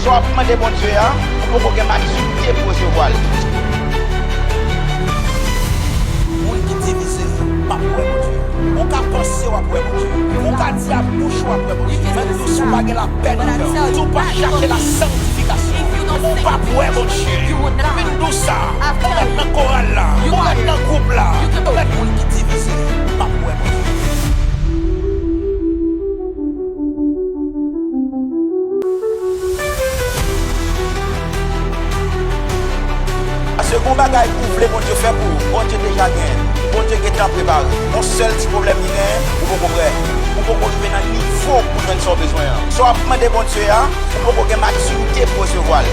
Soit vous demandez bon Dieu, pour qu'on ait maturité pour recevoir. On qui divise, pas pour bon Dieu. On peut penser à pour bon Dieu. On peut dire à bouche à pour bon Dieu. Même nous sommes pas la peine. Nous pas chercher la sanctification. On pas pour bon Dieu. Mais nous ça, on est dans le choral là, on est dans le groupe là. On est monde qui divise, pas pour bon Dieu. Ce qu'on bagaille pour voulez bon Dieu faire pour, bon Dieu déjà gagné, bon Dieu qui est préparé. Mon seul petit problème il est, vous comprenez, vous pouvez arriver dans le niveau pour nous son besoin. Soit vous demandez bon Dieu, vous pouvez maturité pour recevoir.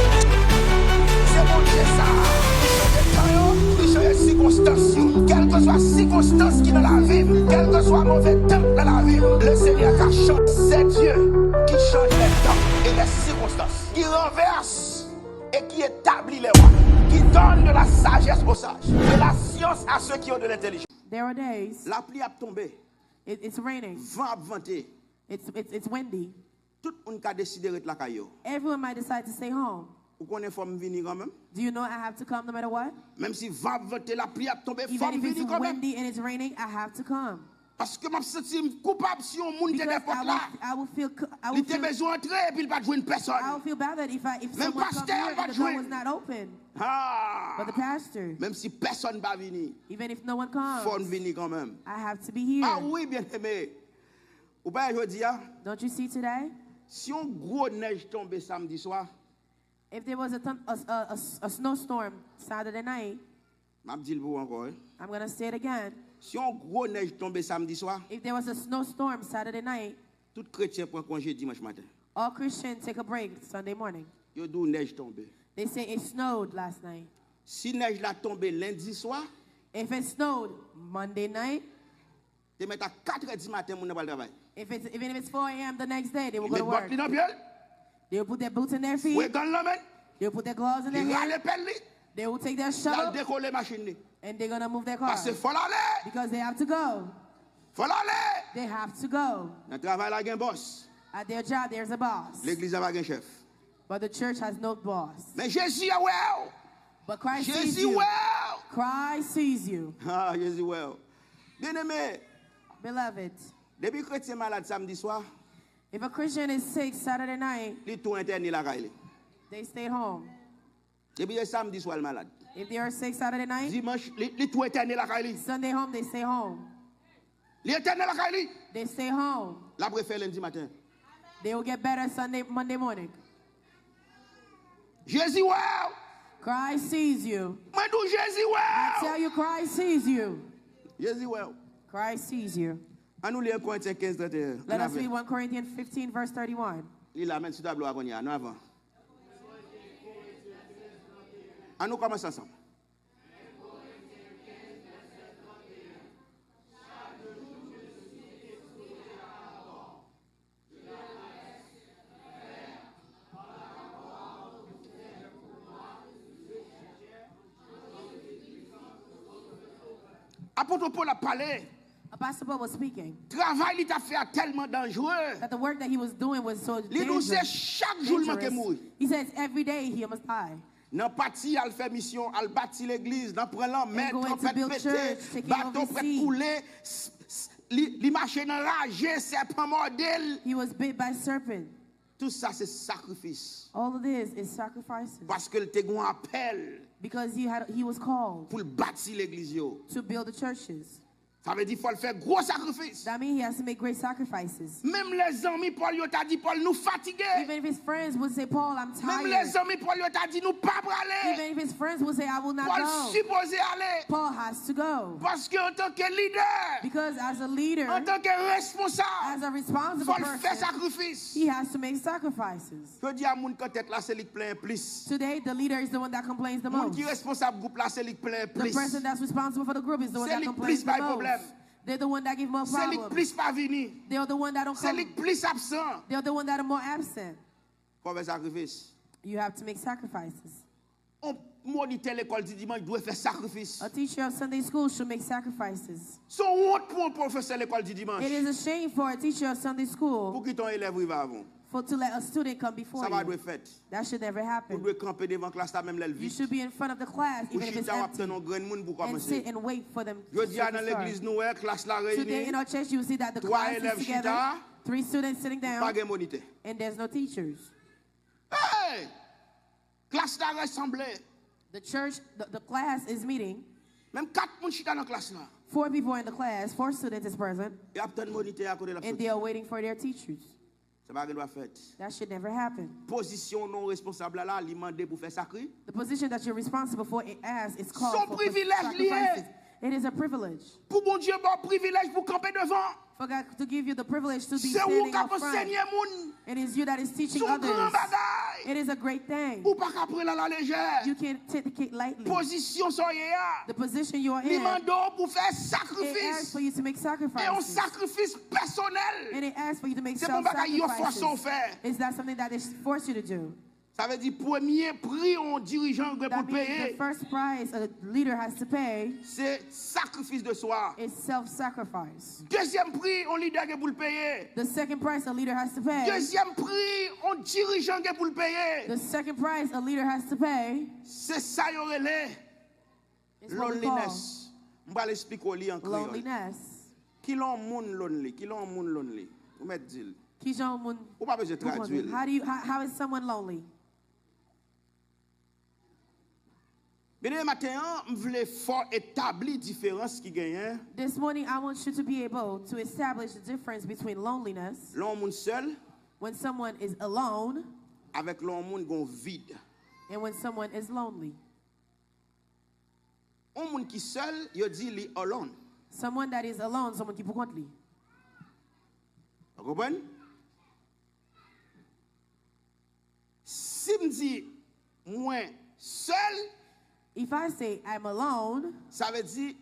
C'est bon Dieu ça, il change les circonstances, quelles que soient les circonstances qui dans la vie, quel que soit mauvais temps dans la vie, le Seigneur qui change, c'est Dieu qui change les temps et les circonstances, qui renverse et qui établit les rois. Qui donne de la sagesse aux sages, de la science à ceux qui ont de l'intelligence. There are days. La pluie a tombé. It's raining. Vent a venté. It's windy. Tout le monde a décidé de la caillou. Everyone might decide to stay home. Vous connaissez faut venir quand même? Do you know I have to come no matter what? Même si vent a venté, la pluie a tombé, faut Even if venir it's quand même. windy and it's raining, I have to come. Parce que je me sens coupable si on monte des portes là. I will feel Il a besoin d'entrer et puis il va jouer une personne. I will feel bad that if Même someone comes pasteur here va and the door jouer. was not open. Ah. But the pastor, Même si personne va venir, even if no one comes, faut venir quand même. I have to be here. Ah oui, bien aimé. Ou pas aujourd'hui, Don't you see today? si on gros neige tombe samedi soir, If there was a snowstorm Saturday night, I'm going to say it again. Si on gros neige tombe samedi soir, If there was a snowstorm Saturday night, tout chrétien prend congé dimanche matin. all Christians take a break Sunday morning. Yo dou neige tombe. They say it snowed last night. Si neige la tombe lundi soir, If it snowed Monday night, te met à 4h du matin moun pas travail. even if it's 4 a.m. the next day, they will go to work. They will put their boots in their feet. They will put their gloves in their hands. They will take their shovel and they're going to move their car. Because they have to go. They have to go. At their job, there's a boss. But the church has no boss. But Christ sees you. Christ sees you. Ah, Jésus well. Bien-aimé. Beloved, Depuis chrétien malade samedi soir, if a Christian is sick Saturday night, li tout interné la caille. they stay home. Depuis samedi soir malade. If they are sick Saturday night, Dimanche li tout interné la caille. Sunday home, they stay home. Li interné la caille. They stay home. La préfère lundi matin. They will get better Monday morning. Jésus well. Christ sees you. Moi do Jésus I well. tell you, Christ sees you. Jésus well. Christ sees you. À nous lire Corinthiens 15:31. Let us read 1 Corinthians 15, verse 31. Il l'amène sur tableau à Gonia, nous avant. À nous commencer ensemble. Apôtre Paul a parlé. Apostle Paul was speaking Travail il t'a fait tellement dangereux. that the work that he was doing was so Il nous c'est dangerous. chaque jour manque mourir. He says every day he must die. Dans parti al fait mission, al bâti l'église, dans prend l'emmène, going to trompette build pété, church, taking bateau over prêt sea. couler, li marché dans rage, serpent mordel. He was bit by serpent. Tout ça c'est sacrifice. All of this is sacrifices. Parce que le te gon appel Because he was called pour bâtir l'église yo. to build the churches. Ça veut dire qu'il faut faire gros sacrifice. That means he has to make great sacrifices. Même les amis Paul yo t'a dit Paul nous fatigués. Even if his friends would say, Paul, I'm Même tired. les amis Paul yo t'a dit nous pas pour aller. Even if his friends would say, I will not Paul go. supposé aller. Paul has to go. Parce que en tant que leader, Because as a leader, en tant que responsable, as a responsible faut faire person, sacrifice. he has to make sacrifices. Je dis à moun quand tête là c'est lui plein plus. Today, the leader is the one that complains the Moun most. qui responsable groupe là c'est lui plein The plus. person that's responsible for the group is the one C'est that lui complains plus the pas most. problème. They're the one that give more C'est lui problems. plus pas venir. They're the one that don't C'est lui come. plus absent. They're the one that are more absent. Faut faire sacrifice. You have to make sacrifices. On moniteur l'école du dimanche doit faire sacrifice. A teacher of Sunday school should make sacrifices. Son honte pour un professeur l'école du dimanche. It is a shame for a teacher of Sunday Pour school qui ton élève arrive avant. to let a student come before Ça va you. être fait. That should never happen. Vous devez camper devant classe là même You should be in front of the class even if it's empty and sit and wait for them Je to dis dans l'église nous classe là Today in réunie. our church you will see that the class is together, 3 students sitting down, Pas de moniteur. and there's no teachers. Hey! Classe là rassemblée. The church, the class is meeting. Même 4 personnes chita dans classe là. 4 people are in the class, 4 students is present, Et après moniteur à côté de la and they are waiting for their teachers. Ça va doit fait. That should never happen. Position non responsable là, li mandé pour faire sacré. The position that you're responsible for it as is called Son for privilège lié. sacrifices. It is a privilege. Pour bon Dieu bon privilège pour camper devant. For God to give you the privilege to be C'est où standing qu'a up front. enseigner moun. It is you that is teaching Son grand others. bagaille. It is a great thing. Ou pas qu'après la légère. You can't take it lightly. Position soyez là. The position you are Li in, mando pour faire it asks sacrifice. for you to make Et un sacrifices. sacrifice personnel. And it asks for you to make C'est bon bagaille yo force on self-sacrifices. faire. Is that something that they force you to do? Ça veut dire premier prix on dirigeant pour That means the payer. first price a leader has to pay C'est sacrifice de soi. is self-sacrifice. Deuxième prix on leader pour le payer. The second price a leader has to pay. Deuxième prix on dirigeant pour le payer. The second price a leader has to pay C'est ça yo relé. is what we call Loneliness. M'pa l'expliquer li en créole. loneliness. Qui l'on moun lonely? Qui l'on moun lonely? Vous mettez dit. Kijon mun- Ou pas besoin de traduire. How is someone lonely? Bien matin, je voulais fort établir différence qui gagne. This morning, I want you to be able to establish the difference between loneliness, L'homme moun seul when someone is alone, avec l'homme moun gon vide. and when someone is lonely. Un moun qui seul, yo dit li alone. Someone that is alone, someone qui peut compte li. Vous comprenez? Si me dit moi seul, If I say I'm alone, ça veut dire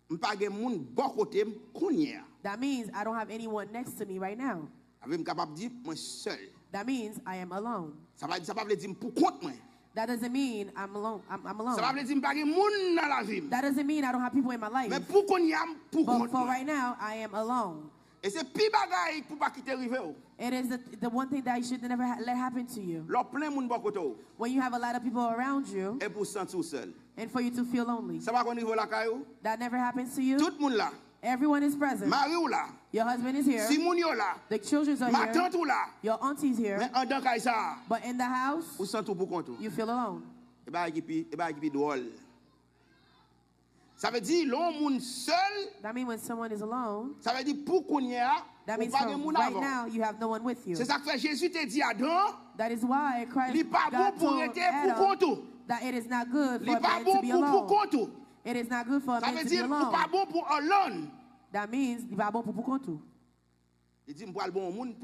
m'pa gen moun bon côté kounya. that means I don't have anyone next to me right now. Avec m capable dire moi seul. That means I am alone. Ça va veut dire pour compte moi. That doesn't mean I'm alone. I'm alone. Ça va veut dire m'pa gen moun dans la vie. That doesn't mean I don't have people in my life. Mais pour kounya pour But compte for moi. right now, I am alone. Et c'est pi bagay pour pas quitter rive ou. It is the one thing that you should never let happen to you. L'on plein moun bon côté ou. When you have a lot of people around you, Et pour sentir seul. and for you to feel lonely. Ça va qu'on niveau la caillou. That never happens to you. Tout moun là. Everyone is present. Mari ou là. Your husband is here. Si moun yo là. The children are Ma here. tante ou là. Your auntie's here. Mais en dans kay ça. But in the house, Ou sentir pour compte ou. you feel alone. Et ba qui drôle. Ça veut dire l'homme moun seul, That means when someone is alone, ça veut dire pour qu'on y a, that ou means pas gen from moun right avant. now you have no one with you. C'est ça que fait Jésus te dit Adam, That is why Christ li pas bon God pour told rester pour Adam compte. that it is not good Li for a pas man bon to be pour alone. compte. It is not good for a Ça man veut to be dire ou pas alone. bon pour alone. That means il va bon pour compte. Il dit m'pa le bon moun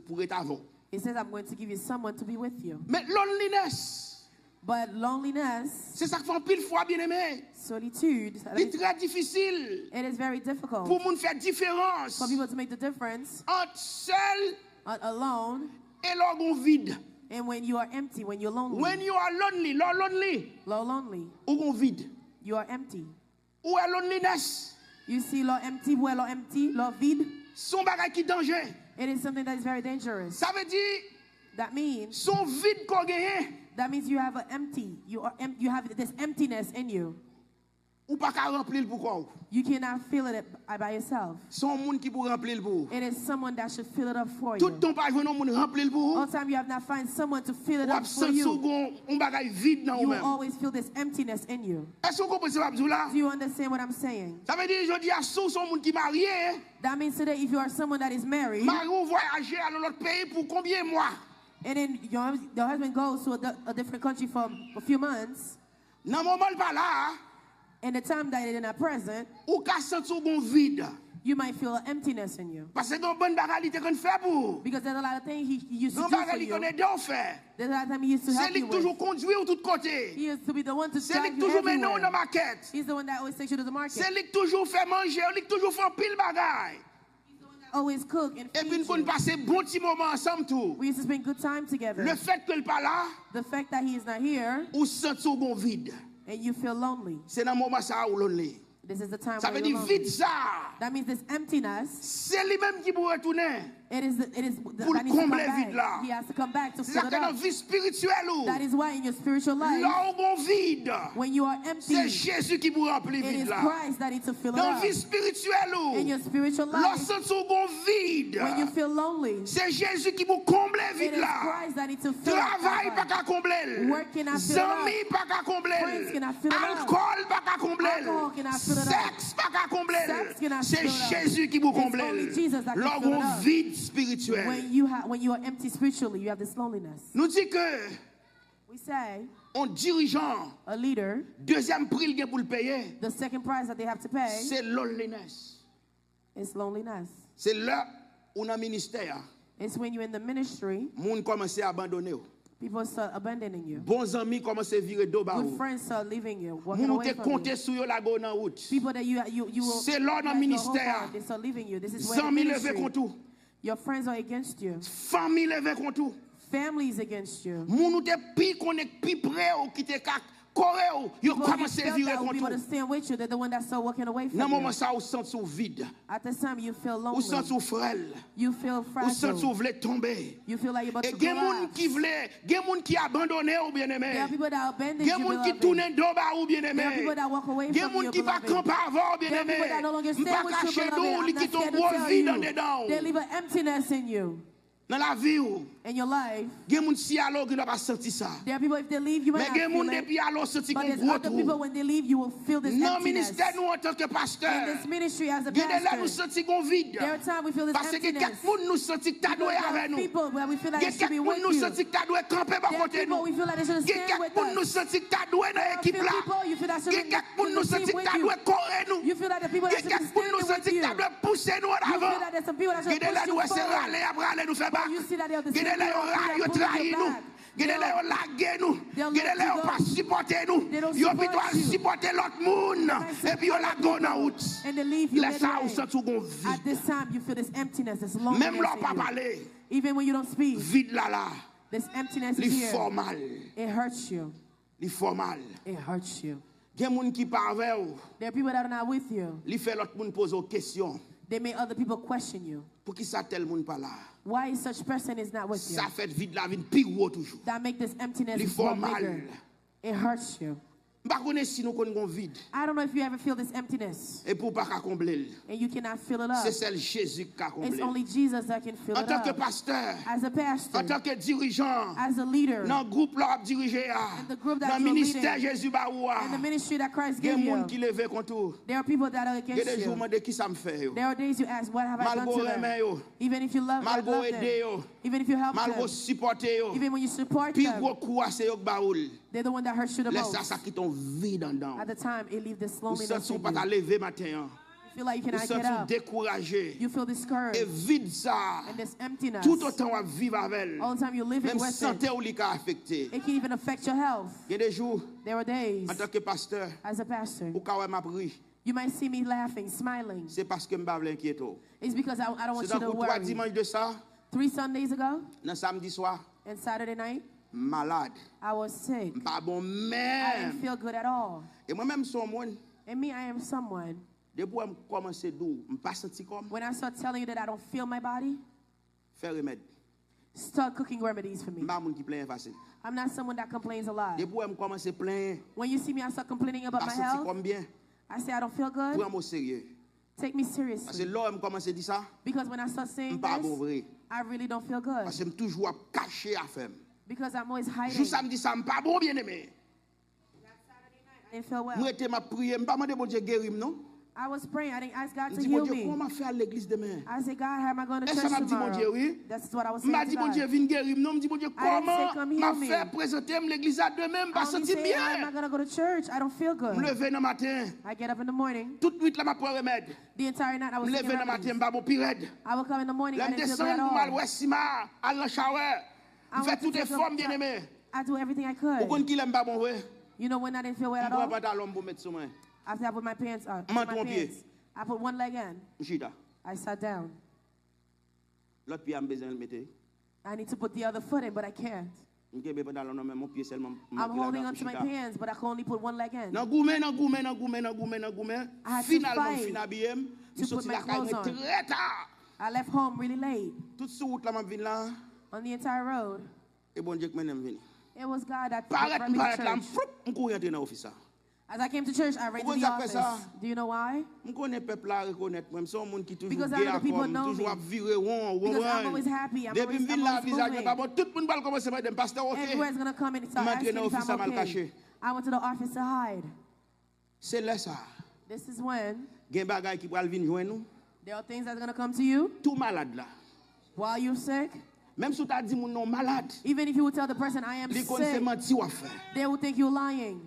pour être avant. He says I'm going to give you someone to be with you. Mais loneliness, But loneliness, c'est ça que fait en pile fois bien aimé. solitude, C'est très difficile it is very difficult pour moun faire différence for people to make the difference entre seul alone et l'orgon vide. and when you are empty, when you're lonely. When you are lonely, Low lonely, ou gon vide. you are empty. Ou est loneliness? You see low empty, where low empty, low vide. Son bagay qui danger. It is something that is very dangerous. Ça veut dire That means son vide qu'on gagne. you have an empty. You have this emptiness in you. Ou pas qu'à remplir pour quoi? You cannot fill it by yourself. Son monde qui pour remplir pour. It is someone that should fill it up for Tout you. ton pas venir monde remplir pour. All the time you have not find someone to fill it Ou up for absent you. second on bagay vide dans ou You will même. always feel this emptiness in you. Est-ce que vous comprenez ça là? Do you understand what I'm saying? Ça veut dire je dis à son monde qui marié, That means today, if you are someone that is married, mari ou voyager à l'autre pays pour combien de mois? and then your husband goes to a different country for a few months, Dans moment pas là, and the time that they're not present, ou ka sentir gon vide. you might feel an emptiness in you. Parce que gon bonne bagay te kon faire pour. Because there's a lot of things he used to Gon do for bagay li you. connaît d'en faire. There's a lot of time he used to C'est help lui you qui toujours with. conduire tout côté. He used to be the one to C'est drive lui qui you toujours mène dans everywhere. la maquette. He's the one that always takes you to the market. C'est lui qui toujours fait manger, lui qui toujours fait pile bagay. Always cook and Et puis feed nous you. passer bon petit moment ensemble tout. We used to spend good time together. Le fait qu'il pas là, The fact that he is not here ou sent son gon vide. and you feel lonely. C'est dans moment ça ou lonely. This is the time Ça where veut you're dire lonely. vide ça. That means this emptiness, C'est lui-même qui pour retourner. It is pour that needs to come combler vide là. back. He has to come back to C'est fill ça it que dans up. vie spirituelle ou That is why in your spiritual life, là où on vide, when you are empty, c'est Jésus qui vous remplit it vide is là. Christ that needs to fill it Dans up. vie spirituelle ou In your spiritual life, lorsque on vide, when you feel lonely, c'est Jésus qui vous comble it vide is là. Christ that needs to fill Travail up. pas qu'à combler. Work cannot fill it Amis up. pas qu'à combler. Friends cannot fill it up. Alcool pas qu'à combler. Alcohol cannot fill it up. Sexe pas qu'à combler. Sex cannot C'est fill it up. Jésus qui vous It's comble. only Jesus that can Là fill it on up. vide spirituel. When you are empty spiritually, you have this loneliness. Nous dit que We say un dirigeant, a leader, deuxième prix qu'il y a pour le payer, the second price that they have to pay c'est loneliness. is loneliness. C'est là où dans le ministère, It's when you're in the ministry, moun commence à abandonner. people start abandoning you. Bons amis commencent à virer dos ba Good ou. friends start leaving you, walking Moun away te from compter you. sur yo la go dans route. People that you will C'est là dans le let go ministère. of, they start leaving you. This is where the Zami levé ministry, contre tout. your friends are against you. Famille levé contre tout. Families against you. Moun ou te pi connect pi près ou qui te ka coré ou yo People you commence à felt virer that would be able contre to tout. stand with you, they're the one that start walking away Dans from moment you. ça ou sent sou vide. At this time, you feel Ou sent lonely. sou frêle. You feel Ou sent sou fragile. vle tomber. You feel like you're about Et to gen moun collapse. qui vle, gen moun qui abandonné ou bien There are aimé. people that abandon Gen you, moun qui beloved. tourne dos ba ou bien There are people aimé. that walk away Gen from moun you, qui va beloved. camper avant bien There are aimé. people that no longer M'pa stand with you, cacher beloved. dou I'm li not qui ton scared to gros tell vide en you. dedans. They leave an emptiness in you. Dans la vie ou In your life, gen moun si alors qui n'a pas senti ça. there are people, if they leave, you might Mais not gen moun feel it. depuis alors senti But qu'on there's gros other people, trou. when they leave, you will feel this Dans emptiness. ministère nous en tant que In pasteur. this ministry as a Gen là nous pastor, senti qu'on vide. there are times we feel this Parce que emptiness. quelques moun nous senti que t'as doué Because there avec are nous. people where we feel like they Gen should be quelques with moun nous you. senti que t'as doué camper par There are côté people nous. we feel like they should Gen stand quelques with moun nous us. senti que t'as doué dans There are l'équipe few là. people you feel that should Gen be quelques moun in nous the senti team que with t'as you. doué correr nous. You feel like the people that Gen should be quelques moun nous standing with senti que you. t'as doué pousser nous en You avant. feel that there's some people that should Gen là push nous you c'est forward. râler après aller nous faire back. You see that they are the Gen same là people yo that yo pull trahi you nous. back. Gen là yo laguer nous. They'll Gen let là you yo go. pas supporter nous. They don't Yo support plutôt you. supporter l'autre monde. Et puis yo la go en route. And they leave you Laisse ça ou midway. senti qu'on At vide. this time, you feel this emptiness, this Même loneliness leur pas in you. parler. Even when you don't speak, Vide là là. this emptiness Li is here. formal. It hurts you. Li formal. It hurts you. Gen moun qui pa avec ou, There are people that are not with you. li fait l'autre moun pose aux questions. They make other people question you. Pour qui ça tel moun pas là? Why such person is not with you? Ça fait vide la vie pire ou toujours. That make this emptiness Li more formal. bigger. It hurts you. M'pa connais si nous connaissons vide I don't know if you ever feel this emptiness et pour pas qu'à combler. and you cannot fill it up. C'est celle Jésus qui a It's comblé. only Jesus that can fill En it tant que up. pasteur, As a en pastor, tant que dirigeant, as a leader, dans le groupe là dirigé And the group that dans le you're ministère leading, Jésus ba ou in the ministry that Christ gen gave moun you, qui levé contre ou. there are people that are Gen against des jours you. de qui ça me fait yo. There are days you ask, what have I done Malgré to them? aimer yo, Even if you love malgré them, aider yo, even if you help malgré them, supporter yo. even when you support Puis them, gros coup c'est yo ba ou. they're the one that hurts you the Laisse ça most. ça qui ton vide en dedans. At the time, it leaves this Ou loneliness sens in pas ta you. lever matin. You feel like you Ou cannot sens get up. découragé. You feel Et discouraged. vide ça. And this emptiness, Tout autant à vivre avec elle. all the time you're living Même with santé it, ou li ka affecté. it can even affect your health. Il y a des jours There are days, en tant que pasteur, as a pastor, ou ka m'a pris, you might see me laughing, smiling. c'est parce que m'pa vle inquiéter. It's because I don't want C'est you dans to 3 worry. dimanches de ça, 3 Sundays ago, dans samedi soir, and Saturday night, malade. I was sick. M'pa bon I didn't même. feel good at all. Et moi-même son monde, And me, I am someone. depuis que je commence dou, m'pas senti comme When I start telling you that I don't feel my body, faire remède. start cooking remedies for me. M'pa moun qui plein facile. I'm not someone that complains a lot. Depuis que je commence plein, When you see me, I start complaining about pas my senti health. comme bien. I say I don't feel good. Prends-moi au sérieux. Take me Parce que seriously. là, je commence à dire ça, Because when I start saying m'pas bon this, vrai. I really don't feel good. Parce que je toujours caché à faire. Because I'm always Jou hiding. samedi ça m'pas bon bien aimé. I didn't feel Moi well. était m'a prier, m'pas demander bon Dieu guérir non. I was praying. I didn't ask God Je to dis bon heal Dieu me. comment faire à l'église demain. I said, God, how am I going to Est-ce que church m'a dit bon Dieu tomorrow? oui? That's what I was M'a saying dit to bon Dieu God. viens guérir non, me dit bon Dieu I didn't say, comment come heal m'a me. fait présenter l'église à demain, I pas only senti say, how am I bien. going to go to church? I don't feel Me good. lever dans matin, I get up in the morning. toute nuit là m'a prendre remède. The entire night I was Me taking lever dans matin, remedies. m'pas bon pire. I would come in the morning. I Là me didn't feel good at descendre pour mal all. ouais Sima, à la shower. I Me fait went to toutes les take a- formes bien aimé. I do everything I Ou could. kon qui l'aime pas bon ouais. You know when I didn't feel well at M'prend all? pantalon pour mettre sur moi. After I put my pants on. M'en my trompier. pants. I put one leg in. Chita. I sat down. L'autre pied a besoin de le mettre. I need to put the other foot in, but I can't. M'ke be pantalon non mais mon pied seulement. I'm holding onto my pants, but I can only put one leg in. Nan goumen. I had to Finalement, fight fin habillé, to je put sorti my la caille clothes on. très tard. I left home really late. Toute sur route là m'a vinn là. On the entire road. Et bon Dieu que m'aime vinn. It was God that Paraît brought me to là, church. on courir entrer dans office ça. As I came to church, I ran to the office. Do you know why? On connaît peuple là reconnaître moi, c'est un monde qui toujours Because gay other people comme know toujours me. virer rond. Because I'm always happy. I'm Depuis vinn là always visage moving. pas bon, tout le monde va commencer à dire pasteur OK. Everyone's going to come in and start asking if I'm okay. I went to the office to hide. C'est là ça. This is when Gen bagay qui pral vinn joindre nous. there are things that's going to come to you Tout malade là. while you're sick. Même si tu as dit mon nom malade. Even if you would tell the person I am Li kon sick, se menti ou faire. they will think you're lying.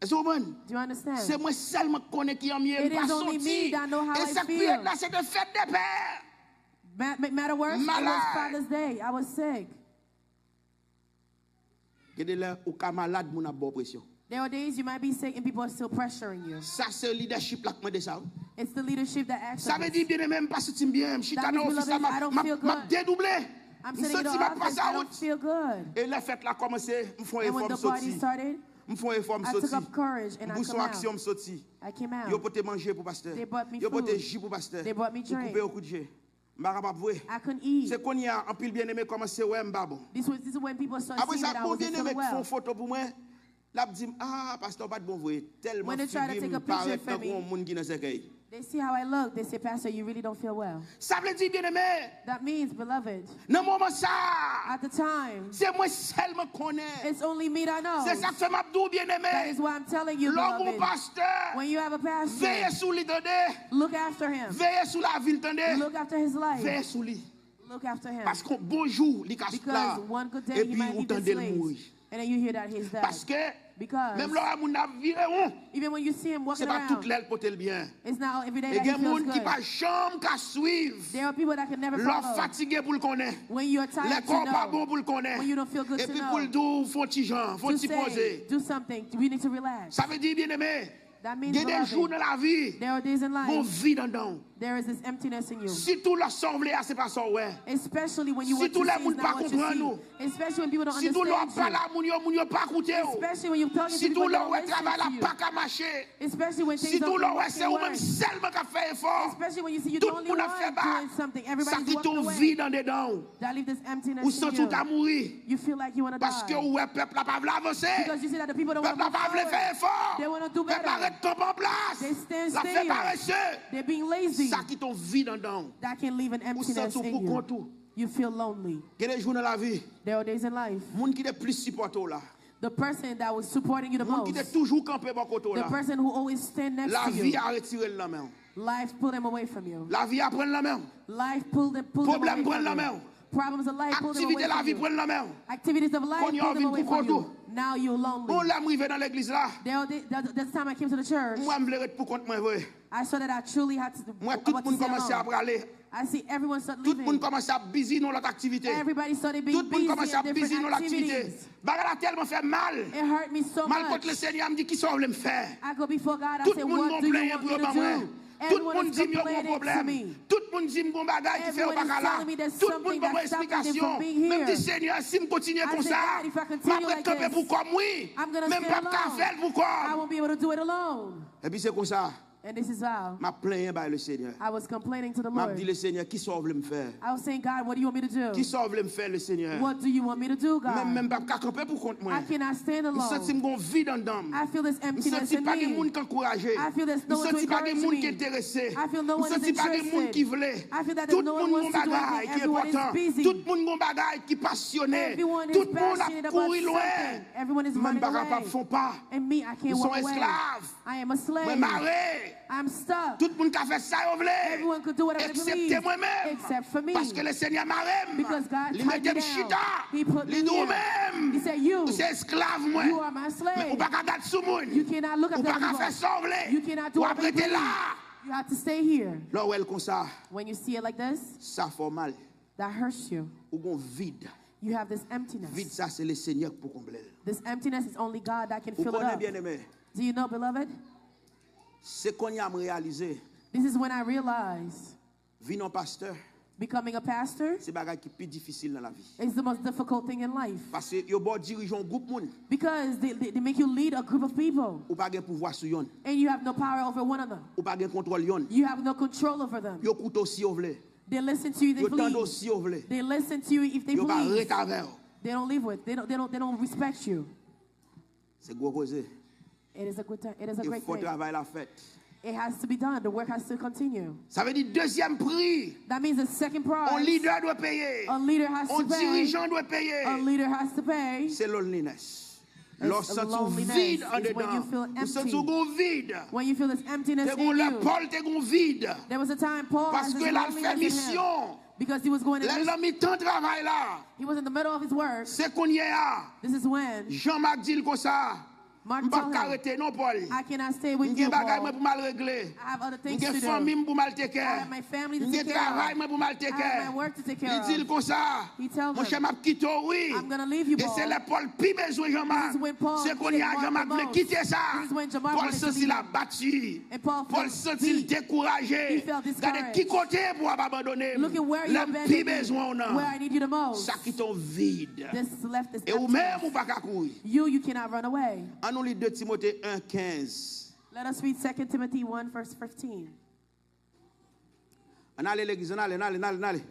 Est-ce que Do you understand? c'est moi seulement connais qui en mieux It pas is only me sorti. that know how Et I cette feel. prière là c'est de fête des pères. Make matter worse, it Malade. was Father's Day. I was sick. Gade là ou ka malade moun a bon pression. There are days you might be sick and people are still pressuring you. Ça c'est leadership là que moi de ça. It's the leadership that acts. Ça veut dire bien même pas sorti bien, je suis That dans means, office beloved, I don't feel m'a good. dédoublé. I'm Je sitting in the senti m'a office, passé I à don't route. feel good. Et la fête là commencé, me font And when effort the party sorti. started, Me font effort I took sorti. up courage and I Bouson come action out. sorti. I came Yo out. pote manger pour pasteur. They brought me Yo pote food. jus pour pasteur. They brought me Pour drink. couper au coup de jeu. M'ba capable voir. I couldn't eat. C'est qu'on y a en pile bien-aimé commencer ouais m'ba bon. This is when people started Après seeing ça that I bon wasn't bien-aimé feeling font well. photo pour moi. Là dit ah pasteur pas de bon voir tellement When they try to take figure a picture paraît for comme me, un monde qui dans cercueil. They see how I look. They say, Pastor, you really don't feel well. Ça veut dire bien-aimé. That means, beloved, Dans moment ça, at the time, c'est moi seulement connais. it's only me that knows. C'est ça que fait m'abdou That bien-aimé. is why I'm telling you, L'homme beloved, pasteur, when you have a veillez pastor, sous lui tendez. look after him. Veillez sous la ville tendez. Look after his Veillez life. sous lui. Look after him. Parce qu'un bon jour, il casse là. Because one good Et day he puis might vous leave this tendez le mourir. place. And then you hear that he's dead. Parce que Because même là moun a viré on. even when you see him C'est walking pas toute around, l'aile pour le bien. it's not every day Et that il y he a feels moun qui good. pas chambre qu'à suivre. There are people that can never L'on follow. fatigué pour le connaître. When you're Les tired to corps pas bon know. pour le connaître. When you don't feel good Et to puis know. pour le dos, faut petit gens, faut To petit say, poser. do something. We need to relax. Ça veut dire bien aimé. That Il means, y a des jours beloved, dans la vie, there are days in mon life, vie dedans. there is this emptiness in you. Si tout l'assemblée, c'est pas ça ouais. Especially when you Si want tout to le see monde is pas not what you comprendre nous. see. Especially when people don't Si tout le monde pas understand là, moun yo pas écouter. you. Especially when you're talking to Si people tout that le don't monde listen travaille là, to you. pas qu'à marcher. Especially when Si things tout don't le monde work c'est in ou même work. seulement qui fait effort. Especially when you see you're Tout the le only monde one a fait bas. doing something. Ça Everybody's qui walking ton away. vie dans dedans. That leaves this Ou emptiness in sens you. tout à mourir. You feel like you want to Parce que die. ouais peuple là pas vle avancer. Because you see that the people don't want Peuple to là move pas vle faire forward. effort. They want to do Peuple better. arrête tomber en place. They stand La fait still. paresseux. They're being lazy. Ça qui ton vie dans dedans. That can leave an Ou sens emptiness tout in pour you. compte. You feel lonely. Il y a des jours dans la vie, There are days in life. moun qui est plus supporto là. The person that was supporting you the Moun qui most, est toujours campé bon côté the là. person who always stand next La to vie you, a retiré la main. life pulled them away from you. La vie a prendre la main. Life pulled them Problème away prendre from la you. main. Problems of life pulled them away Activité la from vie you. prendre la main. Activities of life Qu'on y a pulled them envie away de from couper you. Now you're On lonely. l'a arrivé dans l'église là. This time I came to the church, Moi me le pour compte moi vrai. I saw that I truly had to. Moi tout le what to monde say commençait à alone. aller. I see everyone start Tout le monde leaving. commençait à busy dans l'autre activité. Everybody started Tout being le monde busy commençait à in busy different dans l'activité. activities. Bagarre a tellement fait mal. It hurt me so Mal contre le much. Seigneur me dit qui sont me faire. I go before God. I Tout say, le monde what do you plaint want me pour to moi. do? Tout le Everyone monde is dit qu'il y a un complaining to problème. me. Tout le monde dit qu'il y a un bagage qui fait au Everyone is bacala. telling me there's Tout le something monde donne that stops them explication. from being Même here. dit Seigneur, si je continue I comme said, ça, God, if I continue je like camper this, pour comme oui. I'm going to Même stay pas qu'à faire pour alone. I comme. won't be able to do it alone. Et puis c'est comme ça. And this is how M'a plaint par le Seigneur. I was complaining to the M'a Lord. dit le Seigneur qui sauve me faire. I was saying, God, what do you want me to Qui do? sauve me faire le Seigneur. What do you want me to do, Même God? pas qu'à camper pour compte moi. I cannot stand Je sens alone. mon vide en dedans. I feel this Je emptiness sens in pas de me. monde qui encouragé. I feel there's no Je one to sens pas de encourage monde qui me. intéressé. I feel no one Je is sens pas de monde qui interested. voulait. I feel that Tout no le one monde wants to do bagaille anything. qui est Everyone is important. busy. Tout le monde bagaille qui est passionné. Everyone is Tout le monde passionate a about couru loin. something. Everyone is Même running pas capable away. font pas. And me, I Ils can't sont walk away. esclaves. I am a Moi slave. marré. I'm stuck. Tout le monde qui a fait ça, on voulait. Everyone could do whatever they Excepté please, moi-même. except for me. Parce que le Seigneur m'arrête. Because God Il m'a tied me dit down. chita. He put me Il nous here. même. He said, you C'est esclave moi. are my Mais slave. on pas qu'à date sous moun. You cannot look On at pas them qu'à people. faire ça, on voulait. You cannot do Ou whatever you après t'es please. là. You have to stay here. Là où elle comme ça, When you see it like this, ça fait mal. that hurts you. Ou bon vide. You have this emptiness. Vide ça c'est le Seigneur pour combler. This emptiness is only God that can Vous fill it connaissez up. bien aimé. Do you know, beloved? C'est qu'on y a réalisé. This is when I realized Vie non pasteur. Becoming a pastor c'est bagage qui plus difficile dans la vie. is the most difficult thing in life. Parce que yo bon dirigeant un groupe monde. Because they make you lead a group of people. Ou pas gen pouvoir sur yon. And you have no power over one of them. Ou pas gen contrôle yon. You have no control over them. Yo koute aussi ou vle. They listen to you, they Yo tande please. aussi ou vle. They listen to you if they Yo pas please. rete avec. They don't live with. They don't respect you. C'est gros cause. It is a good time. It is a great Il faut thing. travailler la fête. It has to be done. The work has to continue. Ça veut dire deuxième prix. That means the second prize. Un leader doit payer. A leader has Un to pay. dirigeant doit payer. A leader has to pay. C'est loneliness. It's Lorsque tu loneliness. vide en It's when you feel dedans. Lorsque empty. tu gon vide. When you feel this emptiness Te in gon la you. Paul te gon vide. There was a time Paul Parce has que this la fait loneliness in him. mission. Because he was going in Là, mission. il mi temps travail là. He was in the middle of his work. C'est qu'on y est là. This is when Jean-Marc dit comme ça. Mark M'pas told him, arrêter non Paul. I cannot stay with M'gen you, bagay Paul. moi pour mal régler. I have other things to M'gen do. famille pour mal take I care. have my family to M'gen take care travail of. moi pour mal I take have care. my work to take care Il dit of. comme ça. He tells Mon them, cher m'a quitté oui. I'm gonna leave you, Et Paul. c'est le Paul plus besoin Jean-Marc. This is when Paul C'est qu'on y needed a Mark Jean-Marc the voulait most. quitter ça. This is when Jean-Marc Paul wanted to sentit leave. la battu. And Paul Paul felt sentit beat. découragé. He felt Regardez discouraged. qui côté pour abandonner. Look at where you L'homme abandoned plus me, besoin on a. where I need you the most. Ça qui t'ont vide. This left this Et ou même ou emptiness. pas qu'à courir. You cannot run away. En nous lit 2 Timothée 1:15. Let us read 2 Timothy 1, verse 15. On allez l'église, on allez.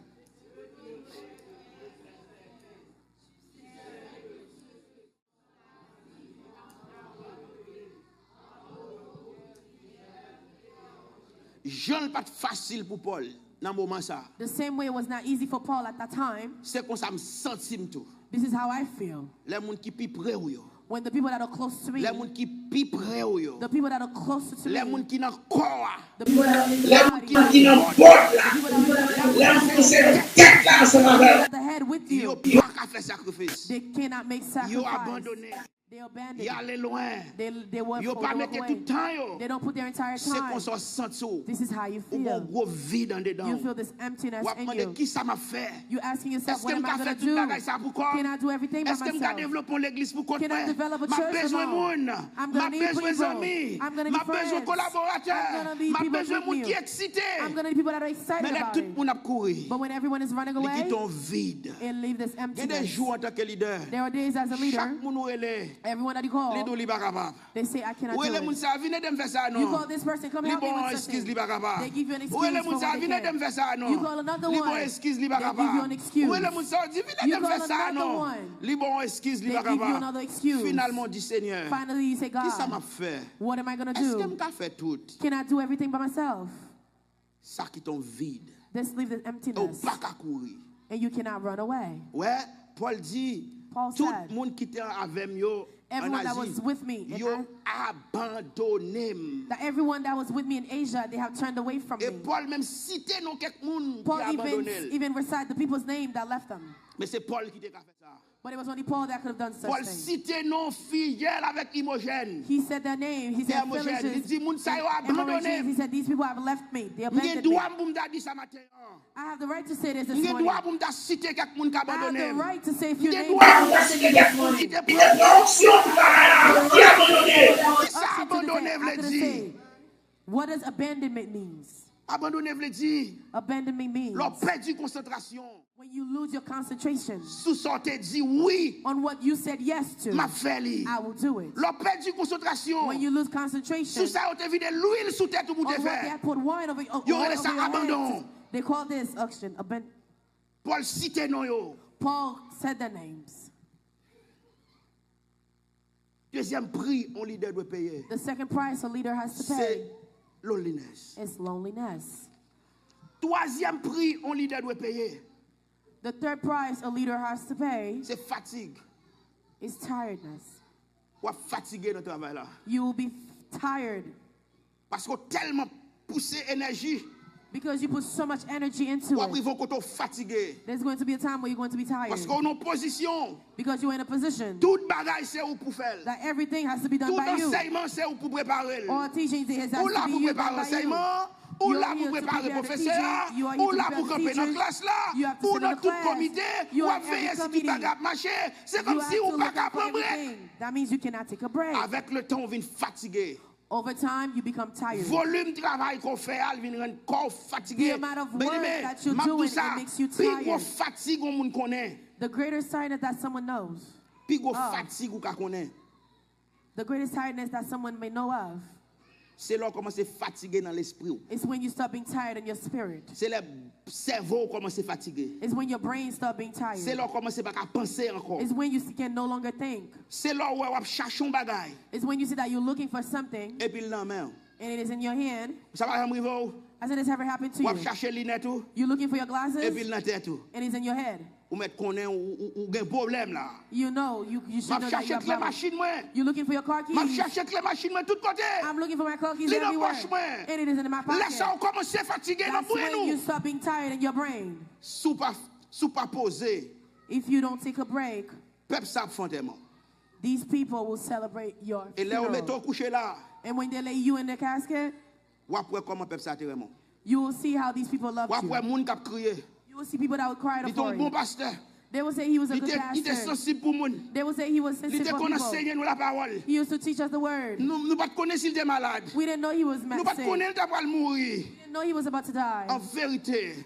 Jean pas facile pour Paul dans moment ça. The same way it was not easy for Paul at that time. C'est comme ça me senti tout. This is how I feel. Les gens qui pi près ou yo. When the people that are close to me, Les gens qui pi près ou yo. the people that are closer to Les me, gens qui dans corps. the people that are in the Les gens body, qui dans porte là. the people that are Les gens qui c'est tête là ensemble avec. at the head with Yo you, pas qu'à faire sacrifice. they cannot make Yo sacrifice. abandonné. They abandon. Y aller loin. They walk Yo pas mettre tout away. temps yo. They don't put their entire C'est time. qu'on s'en sent tout. This is how you Ou bon feel. gros vide en dedans. You feel this emptiness Ou in demander you. qui ça m'a fait. You asking yourself, Est-ce what que am I m'a going fait to tout do? bagay ça pour quoi? Can I do everything by Est-ce que m'a myself? développer l'église pour compte Can I moi? develop a M'a church besoin alone? monde. I'm M'a gonna need besoin people. amis. I'm gonna M'a need besoin friends. collaborateurs. I'm gonna need M'a people besoin with monde me. qui excité. I'm going to need people that are excited Mais là about tout it. le monde a couru. But when everyone is running Il away, quitte un vide. it leaves this Il y a des emptiness. jours en tant que leader. There are days as a leader, Chaque monde où elle est. everyone that you Les call, deux li pas capable. they say, I cannot Où do est le monde it. ça venez de me faire ça You non. call this person, come Li help me bon with excuse li something. pas capable. They give you an Où est le excuse for monde ça what they venez de can. me faire ça non. You call another Li bon one. excuse li pas They give you an capable. excuse. Où est le monde ça dit venez You de me faire call ça another non. one. Li bon excuse li They pas give you capable. another excuse. Finalement dit Seigneur. Finally, you say, Qui ça God, m'a fait? what am I going to Est-ce que do? m'a fait tout? Can I do everything by myself? Ça qui ton vide. This leaves this Ou emptiness, pas qu'à courir. and you cannot run away. Ouais, Paul dit Paul tout said, le monde qui était avec moi en everyone that was Asie, with me, and yo abandonné. that everyone that was with me in Asia, they have turned away from Et me. Paul même cité non quelques monde qui Paul abandonné. even recite the people's name that left them. Mais c'est Paul qui t'a fait ça. But it was only Paul that could have done such Paul things. cité non fidèle avec Imogène. He said their name. He said Imogène, il Philistines dit moun sa yo and Morages. abandonné. He said these people have left me. They M'gen abandoned me. droit pour m'da dire ça matin. I have the right to say this M'gen morning. droit pour m'da citer quelques monde qui I have abandonné. the right to say a few M'gen names. droit pour m'da citer quelques monde qui te prend option pour qui abandonné. Ça Option to the abandonné day. I veut could dire. say, what does abandonment means? Abandonné veut dire Abandonment means leur perdu concentration. when you lose your concentration Sous sorte dit oui, on what you said yes to. m'a fait li. I will do it. Leur perdu concentration. When you lose concentration Sous ça on te vide l'huile sous tête tout pour on te what they faire. had put wine over, oil Yo, over laisse ça your abandon. head. They call this auction. Paul cite non yo. Paul said their names. Deuxième prix, un leader doit payer. The second price a leader has to C'est pay loneliness. is loneliness. Troisième prix, un leader doit payer. The third price a leader has to pay C'est fatigue. is tiredness. Ou fatigué dans le travail là. You will be tired Parce que tellement poussé énergie, because you put so much energy into ou après it. ils vont qu'on fatigué. There's going to be a time where you're going to be tired Parce qu'on est en position, because you're in a position toute bagaille c'est où pour faire. that everything has to be done Tout by you. enseignement c'est où pour préparer. All teaching has Ou là to be pour you, done préparer by you. l'enseignement, ou You're là here pour to préparer prepare the professeur, teaching. You are here ou to là prepare pour the camper dans la teachers. classe là, You have to ou sit in dans the tout class. comité, You ou à have every veiller si tout committee. bagage marché. C'est You comme have si to on pas look out for capable. everything. That means you cannot take a break. Avec le temps on vient fatigué. Over time, you become tired. Volume travail qu'on fait, il vient rendre corps fatigué. The amount of work that you're doing, it makes you tired. Plus fatigue on moun connaît. The greatest tiredness that someone knows. Plus fatigue ou ka connaît. The greatest tiredness that someone may know of. C'est là comment c'est fatigué dans l'esprit. It's when you start being tired in your spirit. C'est le cerveau comment c'est fatigué. It's when your brain start being tired. C'est là comment c'est pas qu'à penser encore. It's when you can no longer think. C'est là où on cherche un bagage. It's when you see that you're looking for something. Et puis la main. And it is in your hand. Ça va arriver. Has it ever happened to you? Chercher lunettes tout. You're looking for your glasses. Et puis la tête tout. And it's in your head. Ou mettre connaît ou un problème là. You know, you should know that you have problems. You're looking for your car keys. Chercher les machines tout côté. I'm looking for my car keys everywhere. And it isn't in my pocket. Laisse on commencer fatigué dans That's when you start being tired in your brain. Sous pas poser. If you don't take a break, peuple ça fondement. These people will celebrate your Et là on met ton coucher là. And when they lay you in the casket, ou après comment peuple ça vraiment. You will see how these people love you. Ou après moun k'ap crier. You will see people that would cry for bon you. pasteur. They will say he was a good pastor. They will say he was sensitive for people. He used to teach us the word. We didn't know he was sick. We didn't know he was about to die. En vérité.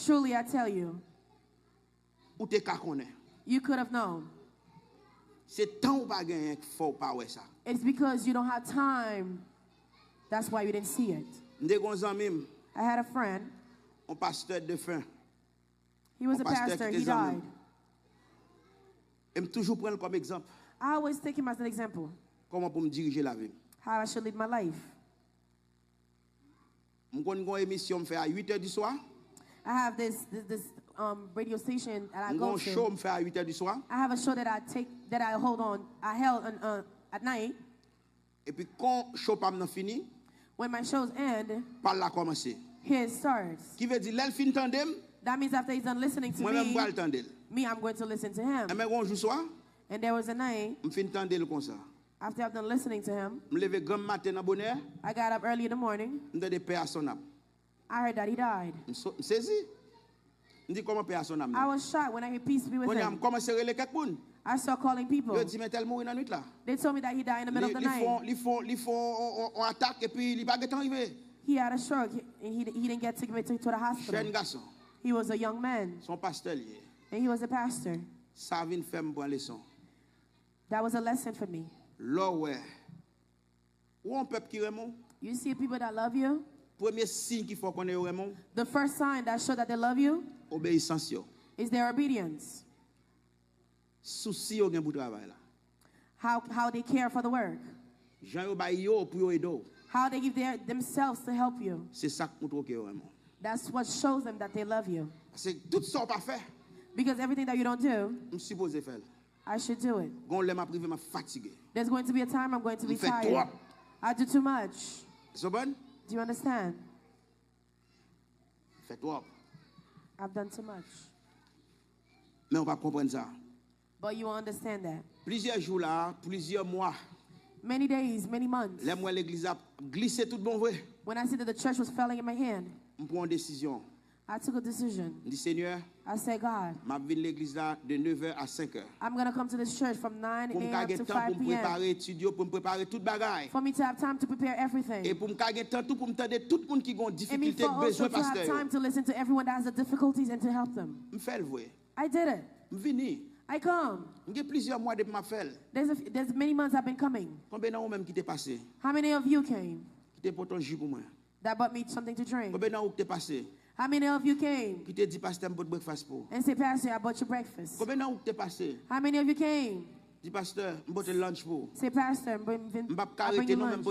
Truly, I tell you. You could have known. It's because you don't have time. That's why you didn't see it. I had a friend. He was a pastor. He died. I always take him as an example. How I should lead my life. I have this radio station that I go to. I have a show that I held at night. When my shows end, his starts. That means after he's done listening to me, I'm going to listen to him. And there was a night, after I've done listening to him, I got up early in the morning. I heard that he died. I was shocked when I heard peace be with him. I started calling people. They told me that he died in the middle of the night. He had a stroke and he didn't get to the hospital. He was a young man. And he was a pastor. That was a lesson for me. You see people that love you? The first sign that shows that they love you is their obedience. How they care for the work. How they give themselves to help you. That's what shows them that they love you. Because everything that you don't do, I should do it. There's going to be a time I'm going to be tired. I do too much. Do you understand? I've done too much. But you will understand that. Many days, many months. When I see that the church was falling in my hand, I took a decision. I said, God, I'm going to come to this church from 9 a.m. to 5 p.m. For me to have time to prepare everything. And me for also to have time to listen to everyone that has the difficulties and to help them. I did it. I come. There's many months I've been coming. How many of you came? That bought me something to drink. How many of you came and say, Pastor, I bought you breakfast? How many of you came? Say, Pastor, I bring you lunch.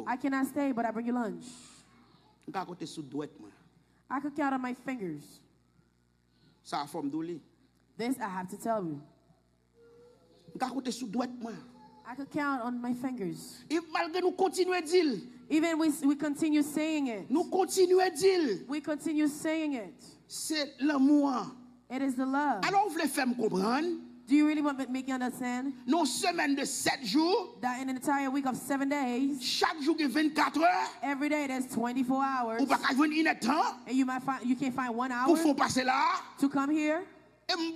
I cannot stay, but I bring you lunch. I could count on my fingers. This I have to tell you. I could count on my fingers. Even we continue saying it. We continue saying it. It is the love. Do you really want to make you understand? That in an entire week of 7 days, every day there's 24 hours. And you can't find 1 hour to come here. And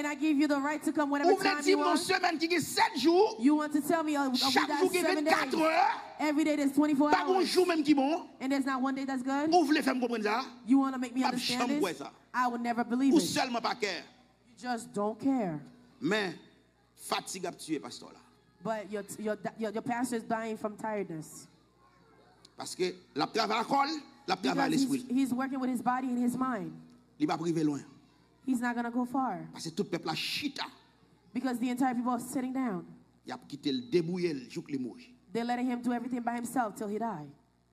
I give you the right to come whenever time you want. You want to tell me a week that's 7 days. Every day there's 24 hours. And there's not one day that's good. You want to make me understand this? I would never believe it. You just don't care. But your pastor is dying from tiredness. Parce que la travail à l'école, la travail à l'esprit. He's working with his body and his mind. Il va priver loin. He's not going to go far. Parce que tout peuple a chita. Because the entire people are sitting down. Il a quitté le débrouiller le jour qu'il mourit. They're letting him do everything by himself till he dies.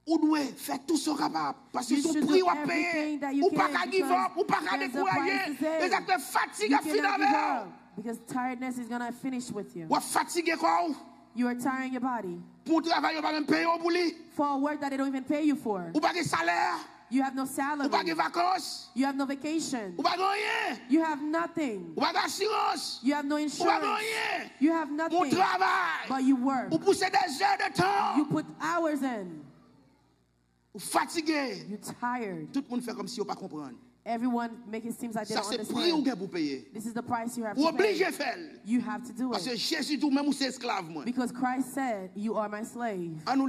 Ou doit faire tout ce capable parce que son prix à payer. Ou pas qu'à give up, ou pas qu'à décourager. Les acteurs fatigués finalement. Because tiredness is going to finish with you. Ou fatigué quoi? You are tiring your body. Pour travailler, pas même payer pour lui. For a work that they don't even pay you for. Ou pas de salaire. You have no salary. Ou pas de vacances. You have no vacation. Ou pas de rien. You have nothing. Ou pas d'assurance. You have no insurance. Ou pas de rien. You have nothing. Mon travail. But you work. Ou pousser des heures de temps. You put hours in. Ou fatigué. You're tired. Tout le monde fait comme si on pas comprendre. Everyone make it seem like they don't understand. This is the price you have to pay. You have to do it. Because Christ said, you are my slave. Let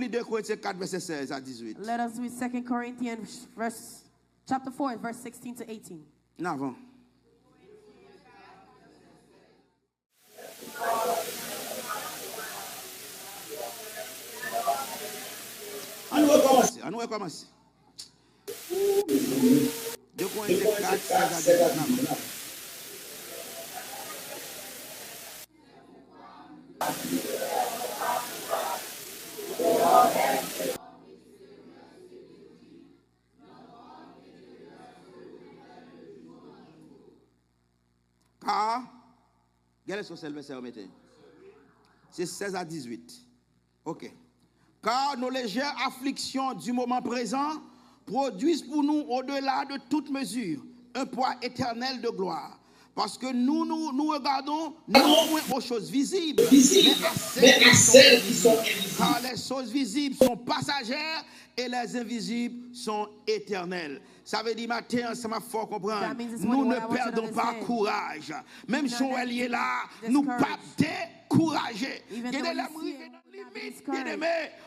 us read 2 Corinthians chapter 4, verse 16 to 18. Avant. On va commencer. 2 Corinthiens 4, 16 à 19. Car, regardez sur ce verset, c'est 16 à 18. Ok. Car nos légères afflictions du moment présent produisent pour nous, au-delà de toute mesure, un poids éternel de gloire. Parce que nous regardons non moins aux choses visibles, mais à celles qui sont invisibles. Car les choses visibles sont passagères et les invisibles sont éternelles. Ça veut dire, matin, ça m'a fort comprendre. Nous ne perdons pas courage. Même si on est là, nous ne pas décourager.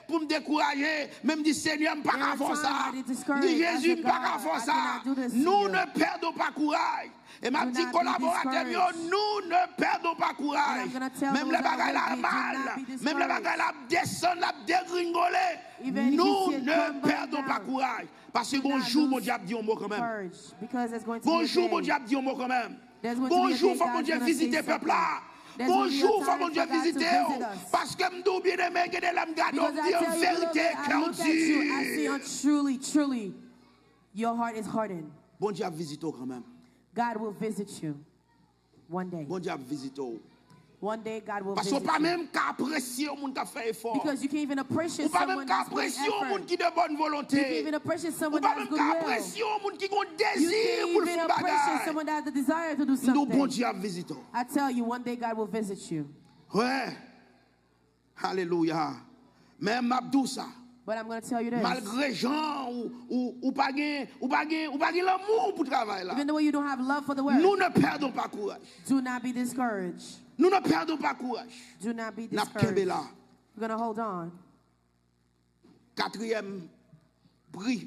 Pour me décourager, même dit Seigneur, je ne peux pas faire ça. Dit Jésus, je ne peux pas faire ça. Nous ne perdons pas courage. Et m'a dit collaborateur, nous ne perdons pas courage. Même les bagages la mal, même les bagages la descendre, la dégringoler. Nous ne perdons pas courage. Parce que bonjour, mon diable dit un mot quand même. Bonjour, mon diable dit un mot quand même. Bonjour, faut mon Dieu visiter le peuple là. Bonjour, faut mon Dieu visiter. Parce que m'dou bien aimé que de l'âme garde dit vérité cœur truly, your heart is hardened. Bon Dieu visite quand même. God will visit you one day. Bon Dieu visite. One day God will visit you. Parce que pas même qu'apprécier au monde qui fait effort. Because you can't even appreciate someone that's putting effort. Qui de bonne volonté. You can't even appreciate someone that's goodwill. You can't even appreciate someone that has the desire to do something. Bon Dieu visite. I tell you, one day God will visit you. Ouais. Alléluia. Même m'abdou ça. But I'm going to tell you this. Malgré gens ou pas l'amour pour travailler là. Even though you don't have love for the work. Nous ne perdons pas courage. Do not be discouraged. Nous ne perdons pas courage. Do not be discouraged. We're going to hold on. Quatrième prix,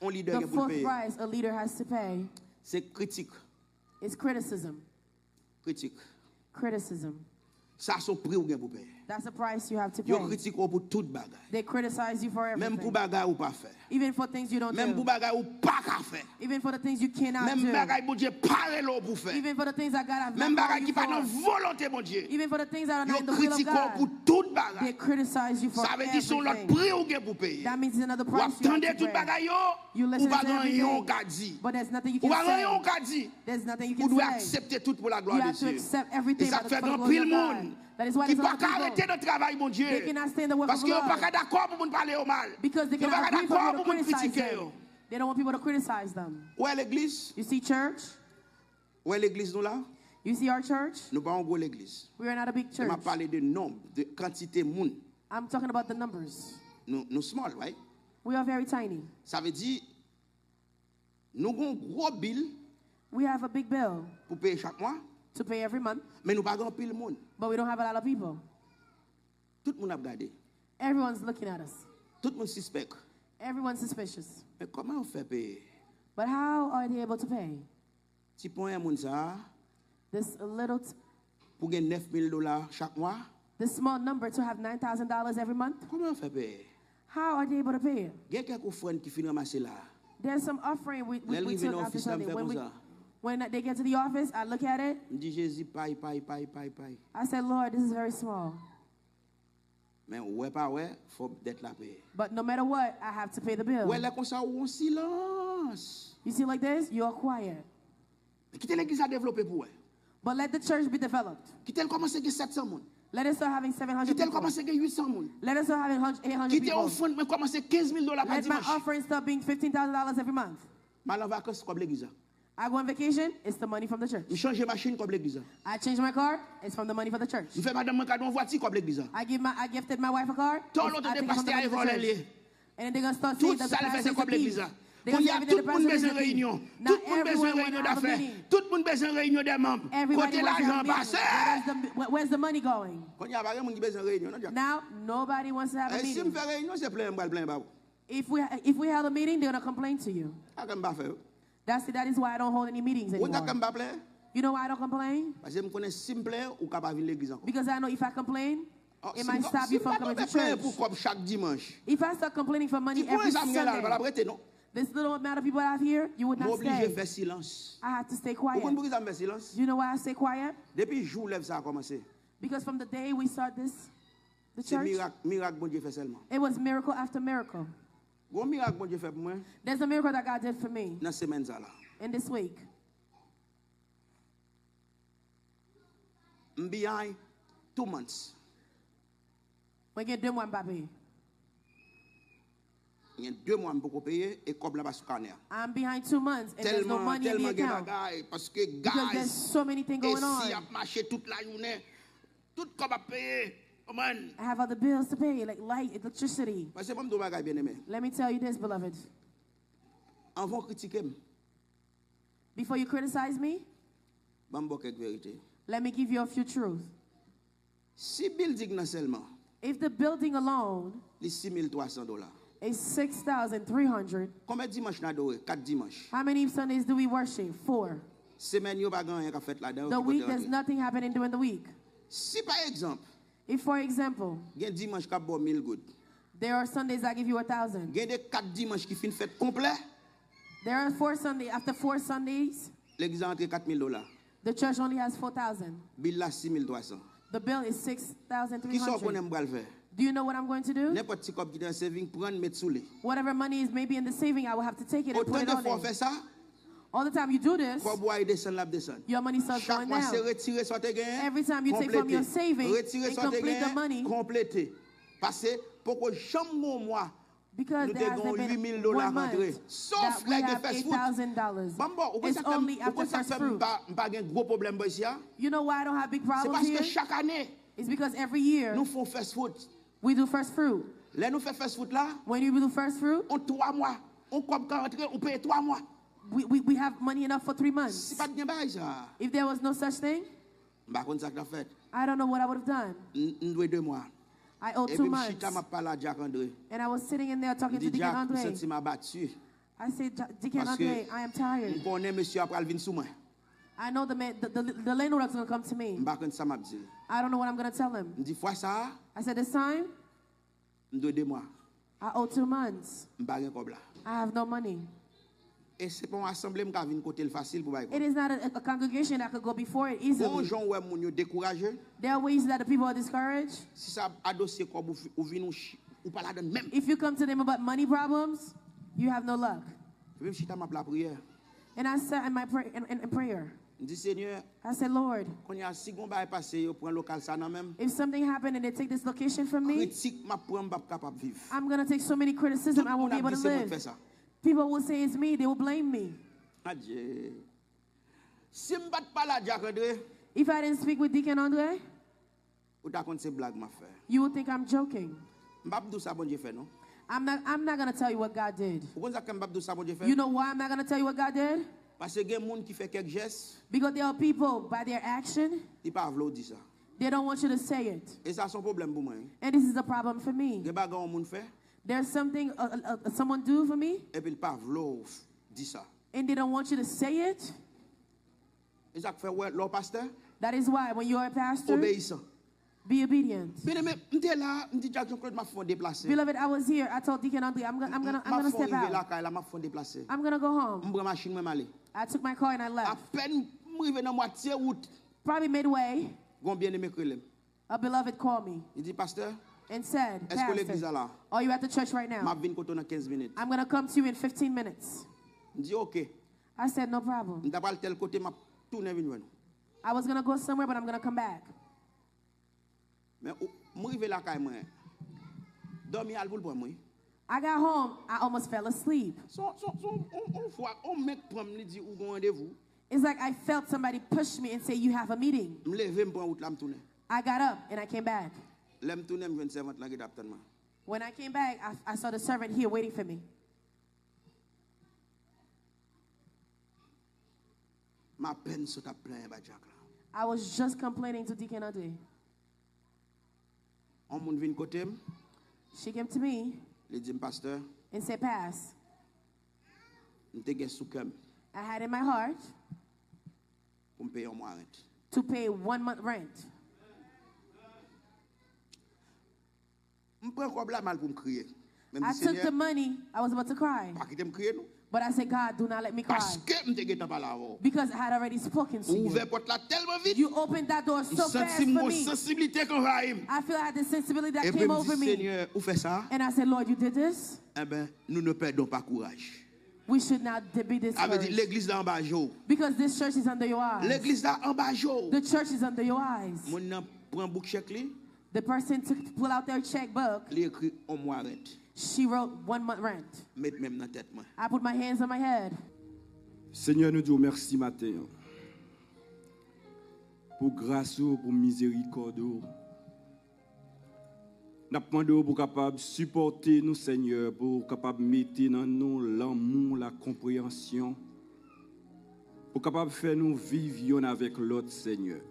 un leader the fourth price a leader has to pay. C'est critique. It's criticism. Critique. Criticism. Ça son prix ou bien pour payer. That's the price you have to pay. Yo critique pour toute bagaille. They criticize you for everything. Même pour bagaille ou pas faire. Even for things you don't do. Même pour bagaille ou pas faire. Even for the things you cannot do. Même bagaille bon Dieu parle l'eau pour faire. Even for the things that God has même bagaille qui pas dans volonté mon Dieu. Even for the things that are not in the will of God. Pour toute bagaille. They criticize you for everything. Ça veut dire son l'autre prix ou bien pour payer. That means it's another price you have to pay. toute bagaille you listen to everything. But there's nothing you can say. There's nothing you can say. Ou doit accepter tout pour la gloire de Dieu. You have to accept everything for the glory of God. That is why there's a lot of people. They cannot stay in the work of God. Because they cannot agree for people to criticize them. They don't want people to criticize them. Où est l'église? You see church? Où est l'église nous là? You see our church? Nous pas en gros l'église. We are not a big church. Je parle de nombre, de quantité monde. I'm talking about the numbers. Nous small, right? We are very tiny. Ça veut dire nous avons un gros bill. We have a big bill pour payer chaque mois. to pay every month, Mais nous pas grand pile monde. but we don't have a lot of people. Tout le monde a regardé. Everyone's looking at us. Tout le monde suspect. Everyone's suspicious. Mais comment on fait payer? But how are they able to pay? Si pour un monde ça, This little, pour gagner $9,000 chaque mois, this small number to have $9,000 every month, comment on fait payer? how are they able to pay it? Il y a quelques offrandes qui finissent ramasser là. There's some offering we L'arrivée took dans after l'office, ça me Sunday. fait comme ça. When they get to the office, I look at it. Je dis Jésus, paye. I said, Lord, this is very small. Mais ouais pas ouais, faut d'être la payer. But no matter what, I have to pay the bill. Ouais là comme ça ou en silence. You see like this? You're quiet. Quittez l'église à développer pour ouais. But let the church be developed. Quittez commencer avec 700 monde. Let us start having 700 Quittez people. commencer avec 800 monde. Let us start having 800 Quittez people. offrande mais commencer $15,000 par Let my dimanche. offering start being $15,000 every month. Mal en vacances comme l'église. I go on vacation, it's the money from the church. Je change machine comme l'église. I change my car, it's from the money for the church. Je fais madame mon cadeau en voiture comme l'église. I gifted my wife a car. Tout I l'autre take de it from the pasteur money est of the volé. church. And then they're going to start Tout saying that the ça le pastor fait is comme a l'église. thief. Quand il y a tout le monde besoin de réunion, tout le monde besoin de réunion d'affaires, tout le monde besoin de réunion des membres. Côté l'argent passé. Where's the money going? Quand il y a pas monde qui besoin de réunion, non. Now, nobody wants to have a Si me meeting. fait réunion, c'est plein ba. If we held a meeting, they're going to complain to you. Ah comme pas faire. That is why I don't hold any meetings On a anymore. comme pas plein. You know why I don't complain? Parce que me connais simple ou capable venir l'église encore. Because I know if I complain, it might stop you from coming to church. Pour comme chaque dimanche. If I start complaining for money every Sunday, this little amount of people I have here, you would not M'obligé stay. faire silence. I have to stay Pourquoi quiet. vous avez silence? Do you know why I stay quiet? Depuis jour lève ça a commencé. Because from the day we start the C'est church, miracle bon Dieu fait seulement. it was miracle after miracle. Bon miracle bon Dieu fait pour moi There's a miracle that God did for me dans semaine ça là. in this week. I'm behind 2 months. We get 2 mois papier. Il y a 2 mois pour payer et comme là bas sous carnet. I'm behind 2 months and there's no money in the account. Parce que Because there's so many things going on. si a marché toute la journée, tout comme à payer. Man. I have other bills to pay, like light, electricity. Parce que moi bagay bien aimé. Let me tell you this, beloved. Avant critiquer, Before you criticize me, bambo quelque vérité. let me give you a few truths. Si building nan seulement, If the building alone les $6,300. is $6,300, Combien dimanche n'a adoré? 4 dimanches. how many Sundays do we worship? 4. Semaine yo pas rien qu'a fait là-dedans. The week, there's nothing happening during the week. Si par exemple, If, for example, gen dimanche qu'a bon 1000 good. there are Sundays I give you 1,000. Gen de 4 dimanches qui fin fête complet, There are 4 Sundays. After 4 Sundays, l'église a entré $4,000. the church only has 4,000. Bill là 6,300. The bill is Qui sont qu'on 6,300. aime bral faire? Do you know what I'm going to do? N'importe qui qui dans saving prendre mettre sous les. Whatever money is maybe in the saving, I will have to take it and put Autant it de on fois there. fait ça, All the time you do this, quoi boire descend là descend. your money starts Chaque going mois c'est down. retirer sorte gain. Every time you take from your saving retirer and sorte complete the money, gain, compléter. Parce que pour que jamais mois because nous there hasn't avons been $8,000 1 rentré. month Sauf that we like have the first fruit. $8,000. Bambo, It's only after first fruit. pas un gros problème ici. You know why I don't have big C'est problems parce que here? chaque année It's because every year nous faisons first fruit. we do first fruit. Là nous faisons first fruit là, When you do first fruit, en 3 mois, on comme quand rentrer, on paye 3 mois. we have money enough for 3 Si months. pas de bien bail ça. If there was no such thing, Par contre ça qu'a fait. I don't know what I would have done. Nous doit 2 mois. I owe Et 2 puis months. chita m'a parlé à Jacques André. And I was sitting in there talking to Dit Deacon Jacques, Andre. senti m'a battu. I said, Deacon Parce que Andre, I am tired. on connaît monsieur après venir sous moi. I know the man, the landlord is going to come to me. Par contre ça m'a dit. I don't know what I'm going to tell him. Dit fois ça, I said, this time, nous doit 2 mois. I owe 2 months. M'pas rien comme là. I have no money. Et c'est pas une assemblée m'ka vinn côté facile pour bail. It is not a congregation that could go before it Bon easily. gens ouais moun yo découragé. There are ways that the people are discouraged. Si ça a dossier comme ou vinn ou pas là dedans même. If you come to them about money problems, you have no luck. Même chita m'a la prière. And I sat in my in prayer. Dit Seigneur, I said, Lord, quand y a si gon bail passé yo prend local ça nan même. if something happened and they take this location from me, Critique m'a prend pas capable vivre. I'm going to take so many criticism, I won't be able to live. People will say it's me. They will blame me. Adieu. Si m'bat pas la Jacques André, If I didn't speak with Deacon Andre, ou ta compte c'est blague m'a fait. you would think I'm joking. M'bap dou ça bon Dieu fait non? I'm not going to tell you what God did. Pourquoi ça que m'bap dou ça bon Dieu fait? You know why I'm not going to tell you what God did? Parce que il y a des gens qui font quelques gestes. Because there are people, by their action, Ils ne peuvent pas dire ça. they don't want you to say it. Et ça, c'est un problème pour moi. And this is a problem for me. Il y a des gens qui font. There's something someone do for me, Et puis ils ne peuvent pas dire ça. and they don't want you to say it. Et ça fait ouais, leur pasteur. That is why when you're a pastor, Obéissant. be obedient. Bien-aimé, j'étais là, je dis Jackson Claude m'a fait déplacer. Beloved, I was here. I told Deacon Andre, I'm gonna step out. I'm gonna go home. I took my car and I left. À peine arrivé dans moitié route, Probably midway, gon bien-aimé crélem. a beloved called me Il dit pasteur, and said, est-ce que l'église Pastor, là? are you at the church right M'a now? vinn koto dans 15 minutes. I'm gonna come to you in 15 minutes. Je dis OK. I said, no problem. On t'a pas tel côté m'a tourner vinn. I was gonna go somewhere, but I'm gonna come back. Mais m'arrivé là kay moi. Dormi al pour le moi. I got home, I almost fell asleep. On fois on mec prend me dit ou gon rendez-vous. It's like I felt somebody push me and say, you have a meeting. Me lever me prend route là me tourner. I got up and I came back. Là me tourner me vinn servante là qui t'attend moi. When I came back, I saw the servant here waiting for me. Ma peine sous ta plein ba Jack là. I was just complaining to Deacon Andre. On moun vinn côté me, She came to me il dit pasteur, and said, Pass. m'te gen sou cœur I had in my heart pour me payer un mois rente. to pay 1 month rent. Je prends quoi mal pour me crier. Même I si took the money. I was about to cry. pas quitter me crier non. But I said, God, do not let me cry. Parce que m'te gen pas là avant. Because I had already spoken to you. Ouvert porte là tellement vite. You opened that door so fast Senti for mon me. sensibilité qu'envahit. I feel I had the sensibility that Et puis came me over dit me. Seigneur, ou fait ça? And I said, Lord, you did this? Eh ben, nous ne perdons pas courage. We should not be Avait dit discouraged. l'église là en bas jour. Because this church is under your eyes. L'église là en bas jour. The church is under your eyes. Mon nan prend book chèque li, The person took pull out their checkbook. li écrit un mois rente. She wrote 1 month rent. Met même dans tête moi. I put my hands on my head. Seigneur, nous disons merci matin pour grâce, pour miséricorde. Nous demandons pour capable supporter nous, Seigneur, pour capable mettre dans nous l'amour, la compréhension, pour capable faire nous vivre avec l'autre, Seigneur.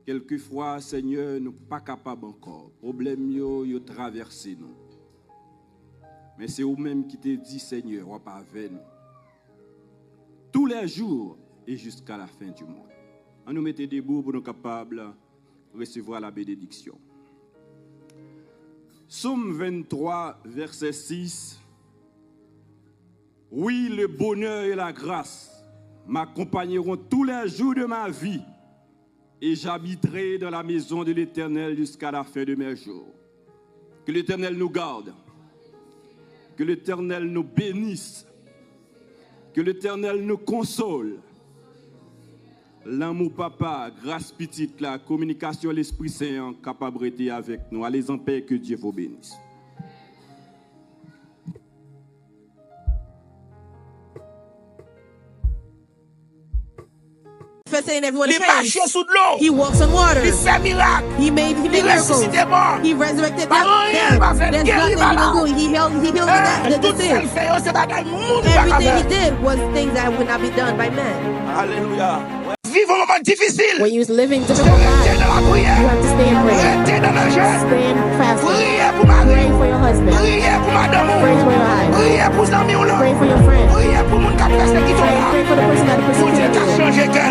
Quelquefois, Seigneur, nous ne sommes pas capables encore. Problème yo traversé nous. Mais c'est vous-même qui te dit, Seigneur, on pas avec nous. Tous les jours et jusqu'à la fin du monde. On nous mette debout pour nous capables de recevoir la bénédiction. Psaume 23, verset 6. Oui, le bonheur et la grâce m'accompagneront tous les jours de ma vie et j'habiterai dans la maison de l'Éternel jusqu'à la fin de mes jours. Que l'Éternel nous garde. Que l'Éternel nous bénisse. Que l'Éternel nous console. L'amour papa, grâce petite, la communication, l'Esprit Saint, capacité avec nous. Allez en paix, que Dieu vous bénisse. First saying everyone Il marche sous de l'eau. He walks on water. Il fait miracle. He made Il miracles. ressuscite mort. He resurrected Pas rien, pas fait There's guérir, nothing he pas don't do. He healed the Tout ce sick. qu'il fait, c'est bagaille monde pas Everything he faire. did was things that would not be done by men. Alléluia. Vivre un moment difficile. When you're living difficult Restez lives, dans la you prière. have to stay in prayer. Restez dans le jeûne. Stay in fasting. Priez pour Marie. Pray for your husband. Priez pour madame. Pray for your wife. Priez pour les amis. Pray for your friends. Priez pour mon qui Pray là. for the person that Pour Dieu qui a persecuted you. changé cœur.